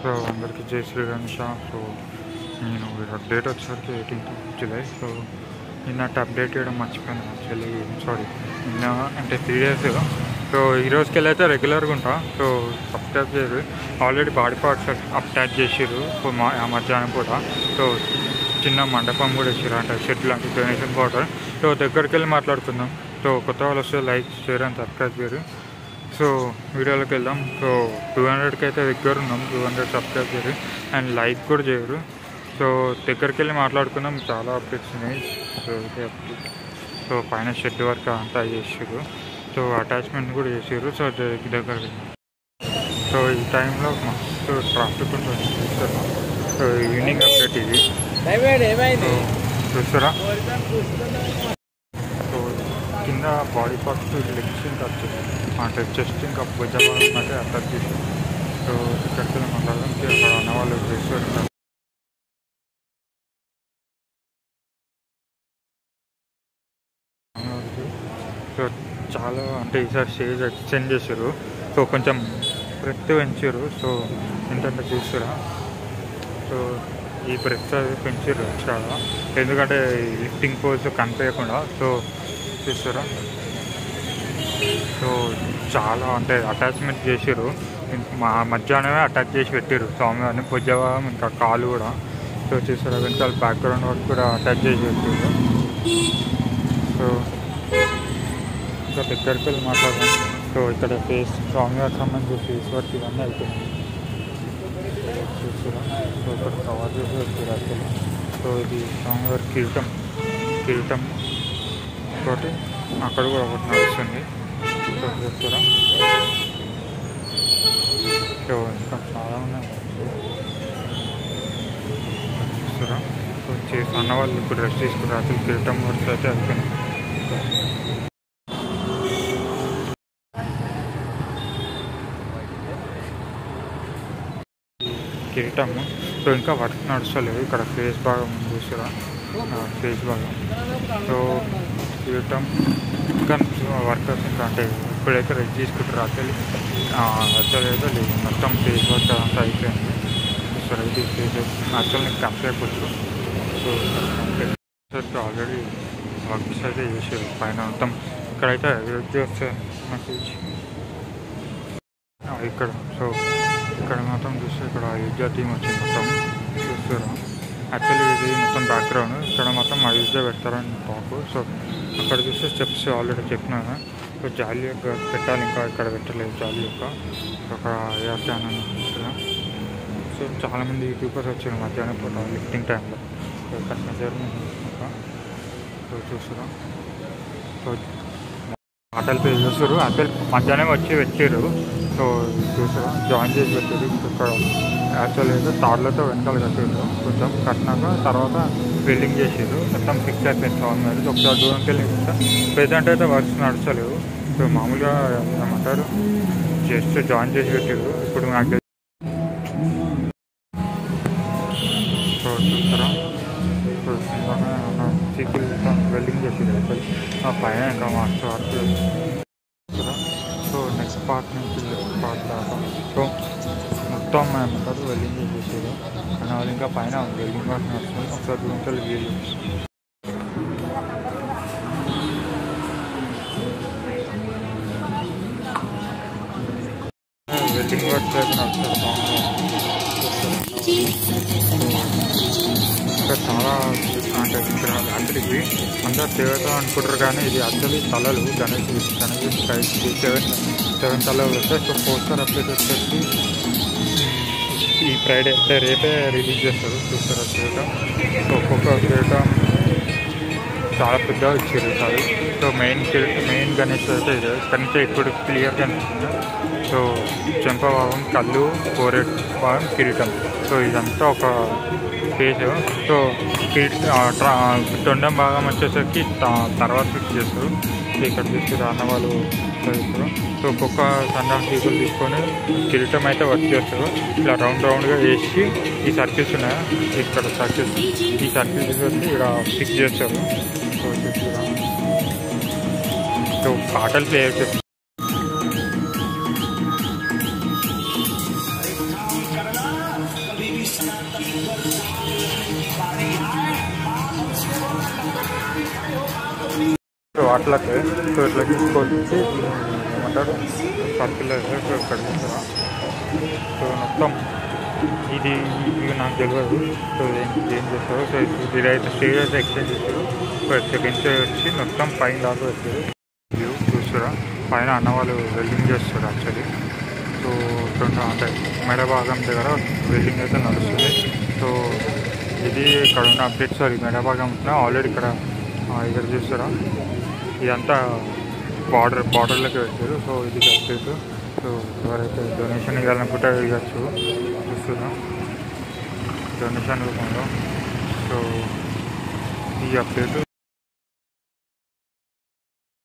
So అందరికీ జై Shri Ganesha. So నేను డేట్ వచ్చేసరికి 18th జూలై. సో నిన్నట్టు అప్డేట్ చేయడం మర్చిపోయాను యాక్చువల్లీ, సారీ. నిన్న అంటే 3 days. సో ఈ రోజుకి వెళ్ళైతే రెగ్యులర్గా ఉంటా. సో సబ్స్క్రైబ్ చేయరు, ఆల్రెడీ బాడీ పార్ట్స్ అటాచ్ చేసారు మధ్యాహ్నం కూడా. సో చిన్న మండపం కూడా ఇచ్చారు, అంటే షెడ్ లాంటి డొనేషన్ బార్డర్. సో దగ్గరికి వెళ్ళి మాట్లాడుకుందాం. సో కొత్త వాళ్ళు వస్తే లైక్, షేర్ అండ్ సబ్స్క్రైబ్ చేయరు. సో వీడియోలోకి వెళ్దాం. సో 200కి అయితే దగ్గర ఉన్నాం, 200 సబ్స్క్రైబ్ చేయరు అండ్ లైక్ కూడా చేయరు. సో దగ్గరికి వెళ్ళి మాట్లాడుకుందాం. చాలా అప్డేట్స్ ఉన్నాయి. సో సో పైన షెడ్ వర్క్ అంతా చేసారు. సో అటాచ్మెంట్ కూడా చేసారు. సో దగ్గరికి సో ఈ టైంలో మస్తు ట్రాఫిక్ ఉంటుంది చూస్తారా. సో ఈవినింగ్ అప్డేట్ ఇది. చూస్తారా, సో కింద బాడీ పార్ట్స్ లెగ్స్ ఇంకా వచ్చేసి అంటే చెస్ట్ ఇంకా భుజం అంటే అటాచ్ చేసి. సో ఇక్కడికి వెళ్ళి మాట్లాడడం అక్కడ ఉన్న వాళ్ళు చేస్తారు. సో చాలా అంటే ఈసారి స్టేజ్ ఎక్స్టెండ్ చేశారు. సో కొంచెం బ్రెత్ పెంచారు. సో ఏంటంటే చూస్తారా, సో ఈ బ్రెత్ అది పెంచారు చాలా, ఎందుకంటే లిఫ్టింగ్ పోజ్ కనిపించకుండా. సో చూస్తారా, సో చాలా అంటే అటాచ్మెంట్ చేసారు. మా మధ్యాహ్నమే అటాచ్ చేసి పెట్టారు స్వామివారిని, భుజం ఇంకా కాలు కూడా. సో చూసారా, వెనకాల బ్యాక్గ్రౌండ్ వర్క్ కూడా అటాచ్ చేసి పెట్టారు. సో ఇంకా దగ్గరికి వెళ్ళి మాట్లాడదాం. సో ఇక్కడ ఫేస్ స్వామివారికి సంబంధించి ఫేస్ వర్క్ ఇవన్నీ అవుతుంది చూసారా. సో ఇక్కడ కవర్ చేసి వచ్చారు యాక్చువల్లీ. సో ఇది స్వామివారి కిరీటం తోటి అక్కడ కూడా ఒకటి నడుస్తుంది. సో చూస్తారా, సో ఇంకా చాలా ఉన్నాయి చూస్తారా. సో చేసి అన్న వాళ్ళు ఇప్పుడు రెస్ట్ తీసుకున్నారు. అసలు కిరీటం వర్క్స్ అయితే అయిపోయింది. కిరీటము సో ఇంకా వర్క్ నడుస్తలేదు. ఇక్కడ ఫేస్ భాగం చూసారా, ఫేస్ భాగం. సో కిరీటం ఇంకా వర్కర్స్ ఇంకా అంటే ఇప్పుడైతే రెస్ట్ తీసుకుంటారు. యాక్చువల్ అయితే లేదు, మొత్తం ఫేస్ వర్క్ అంతా అయిపోయింది. చూసారా, ఇది ఫేస్ యాక్చువల్ కంప్లీట్ అయిపోతుంది. సో ఆల్రెడీ వర్క్స్ అయితే చేసారు పైన మొత్తం. ఇక్కడైతే వస్తే మెసేజ్ ఇక్కడ. సో ఇక్కడ మొత్తం చూస్తే ఇక్కడ అయోధ్య థీమ్ వచ్చింది మొత్తం చూస్తారా. యాక్చువల్లీ ఇది మొత్తం బ్యాక్గ్రౌండ్, ఇక్కడ మొత్తం అయోధ్య పెడతారని టాక్. సో అక్కడ చూస్తే స్టెప్స్ ఆల్రెడీ చెప్పినాను. సో జాలి యొక్క పెట్టాలి, ఇంకా ఇక్కడ పెట్టలేదు జాలి యొక్క. అక్కడ ఎయిర్ క్యాన్ అని చూస్తున్నా. సో చాలామంది యూట్యూబర్స్ వచ్చారు మధ్యాహ్నం పూట లిఫ్టింగ్ టైంలో. సో ఇక్కడ మెజర్మెంట్ సో చూస్తారా. సో ఆటలు పే చేస్తారు. ఆటలు మధ్యాహ్నం వచ్చి పెట్టారు. సో చూసారా, జాయిన్ చేసి పెట్టారు. ఇక్కడ యాక్చువల్ అయితే తాడులతో వెనకాల కట్టారు. కొంచెం కట్టినాక తర్వాత వెల్డింగ్ చేసారు. మొత్తం ఫిక్స్ అయిపోయింది స్వామివారి. ఒకసారి దూరంకి వెళ్ళి ప్రెజెంట్ అయితే వర్క్స్ నడుస్తలేవు. సో మామూలుగా ఏమంటారు, జస్ట్ జాయిన్ చేసి పెట్టారు. ఇప్పుడు నాకు సో చూస్తారా, సో సీకుల్ వెల్డింగ్ చేసారు యాక్చువల్లీ. ఆ పైన ఇంకా మాస్టర్ వర్క్ చూస్తారా. సో నెక్స్ట్ పార్ట్ నుంచి పార్ట్ దాకా సో మొత్తం ఏమంటారు వెల్డింగ్ చేసేసారు. అండ్ వాళ్ళు ఇంకా పైన వెల్డింగ్ వర్క్ నడుస్తుంది. ఒకసారి దూరంతో వీళ్ళు వెల్డింగ్ వర్క్ అయితే నడుస్తారు. ఇంకా చాలా అంటే ఇక్కడ రాత్రికి అందరు దేవత అనుకుంటారు, కానీ ఇది యాక్చువల్లీ తలలు గణేష్ 7 తలలు వస్తాయి. సో పోస్టర్ అప్డేట్ వచ్చేసి ఈ ఫ్రైడే అంటే రేపే రిలీజ్ చేస్తారు. చూస్తారు కిరీటం. సో ఒక్కొక్క కిరీటం చాలా పెద్దగా ఇచ్చారు ఈసారి. సో మెయిన్ గణేష్ అయితే ఇది. ఇక్కడ నుంచి ఇప్పుడు క్లియర్గా అనిపిస్తుంది. సో చెంప భాగం, కళ్ళు, కోరెట్ భాగం, కిరీటం. సో ఇదంతా ఒక పేజ్. సో తొండం భాగం వచ్చేసరికి తర్వాత ఫిక్స్ చేస్తారు. ఇక్కడ తీసుకుని అన్న వాళ్ళు చేస్తారు. సో ఒక్కొక్క సన్న పీపుల్ తీసుకొని కిరీటం అయితే వర్క్ చేస్తారు. ఇలా రౌండ్గా వేసి ఈ సర్కిల్స్ ఉన్నాయా, ఇక్కడ సర్కిల్స్, ఈ సర్కిల్స్ వచ్చి ఇక్కడ ఫిక్స్ చేస్తారు. సో చూస్తున్నా, సో పాటలు ప్లే చేస్తారు. ఇట్లకే సో ఇట్లా తీసుకొచ్చి ఏమంటారు సర్కిల్ సో ఇక్కడ చూస్తారా సో మొత్తం ఇది నాకు తెలియదు సో ఏం చేస్తారు సో ఇదైతే స్టేజ్ అయితే ఎక్స్చేంజ్ చేస్తారు సో సెకండ్ స్టేజ్ వచ్చి మొత్తం పైన దాకా వచ్చారు వ్యూ చూస్తారా పైన అన్నవాళ్ళు వెల్డింగ్ చేస్తారు యాక్చువల్లీ సో అంటే మెడ భాగం దగ్గర వెల్డింగ్ అయితే నడుస్తుంది సో ఇది ఇక్కడ ఉన్న అప్డేట్ సార్ మెడ భాగం ఆల్రెడీ ఇక్కడ చూస్తారా ఇదంతా బార్డర్లోకి పెట్టారు సో ఇది అప్డేట్ సో ఎవరైతే డొనేషన్ ఇవ్వాలనుకుంటే ఇవ్వచ్చు చూస్తున్నాం డొనేషన్ రూపంలో సో ఈ అప్డేట్